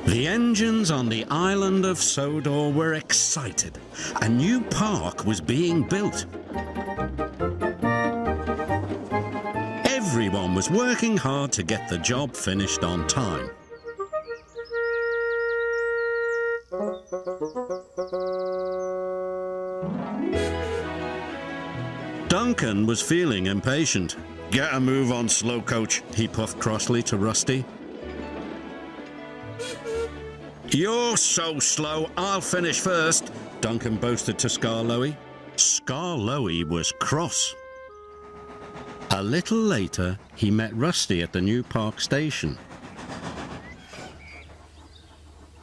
The engines on the island of Sodor were excited. A new park was being built. Everyone was working hard to get the job finished on time. Duncan was feeling impatient. "Get a move on, slow coach," he puffed crossly to Rusty. "You're so slow, I'll finish first," Duncan boasted to Skarloey. Skarloey was cross. A little later, he met Rusty at the new park station.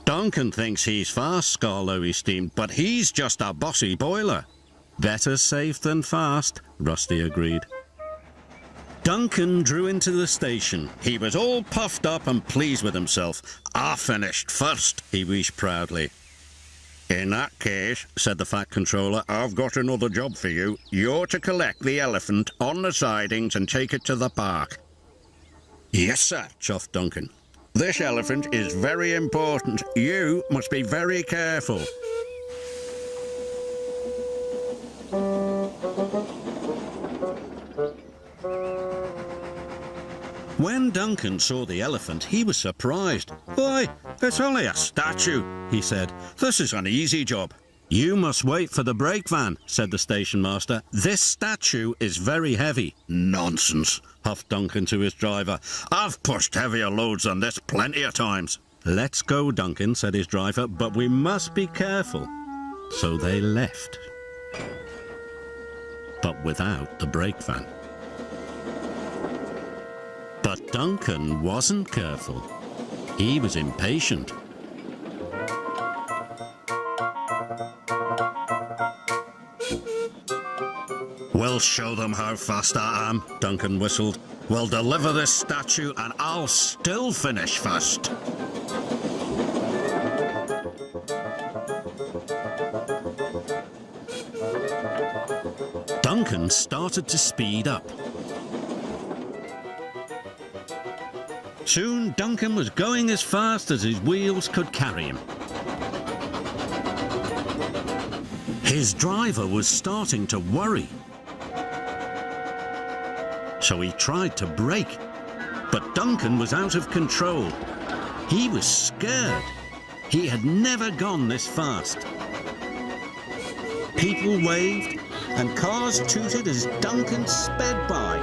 "Duncan thinks he's fast," Skarloey steamed, "but he's just a bossy boiler." "Better safe than fast," Rusty agreed. Duncan drew into the station. He was all puffed up and pleased with himself. "I finished first," he wheezed proudly. "In that case," said the Fat Controller, "I've got another job for you. You're to collect the elephant on the sidings and take it to the park." "Yes, sir," chuffed Duncan. "This elephant is very important. You must be very careful." When Duncan saw the elephant, he was surprised. "Why, it's only a statue," he said. "This is an easy job." "You must wait for the brake van," said the station master. "This statue is very heavy." "Nonsense," huffed Duncan to his driver. "I've pushed heavier loads than this plenty of times." "Let's go, Duncan," said his driver, "but we must be careful." So they left. But without the brake van. But Duncan wasn't careful. He was impatient. "We'll show them how fast I am," Duncan whistled. "We'll deliver this statue and I'll still finish first." Duncan started to speed up. Soon Duncan was going as fast as his wheels could carry him. His driver was starting to worry. So he tried to brake, but Duncan was out of control. He was scared. He had never gone this fast. People waved and cars tooted as Duncan sped by.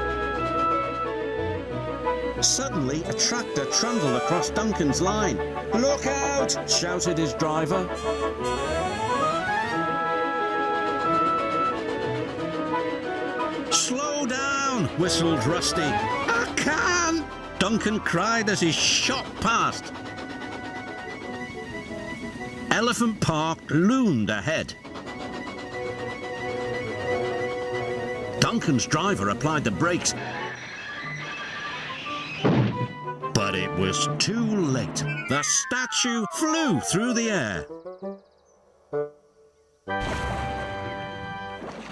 Suddenly, a tractor trundled across Duncan's line. "Look out!" shouted his driver. "Slow down!" whistled Rusty. "I can't!" Duncan cried as he shot past. Elephant Park loomed ahead. Duncan's driver applied the brakes. But it was too late. The statue flew through the air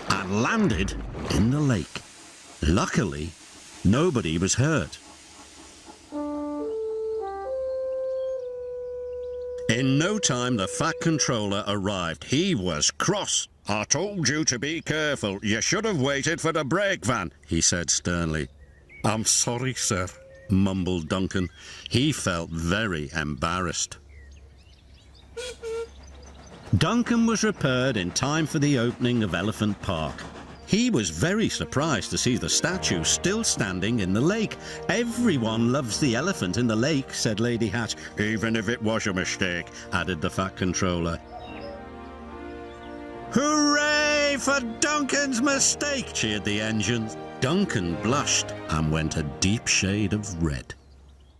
and landed in the lake. Luckily, nobody was hurt. In no time, the Fat Controller arrived. He was cross. "I told you to be careful. You should have waited for the brake van," he said sternly. "I'm sorry, sir," mumbled Duncan. He felt very embarrassed. Duncan was repaired in time for the opening of Elephant Park. He was very surprised to see the statue still standing in the lake. "Everyone loves the elephant in the lake," said Lady Hat. "Even if it was a mistake," added the Fat Controller. "Hooray for Duncan's mistake!" cheered the engines. Duncan blushed and went a deep shade of red.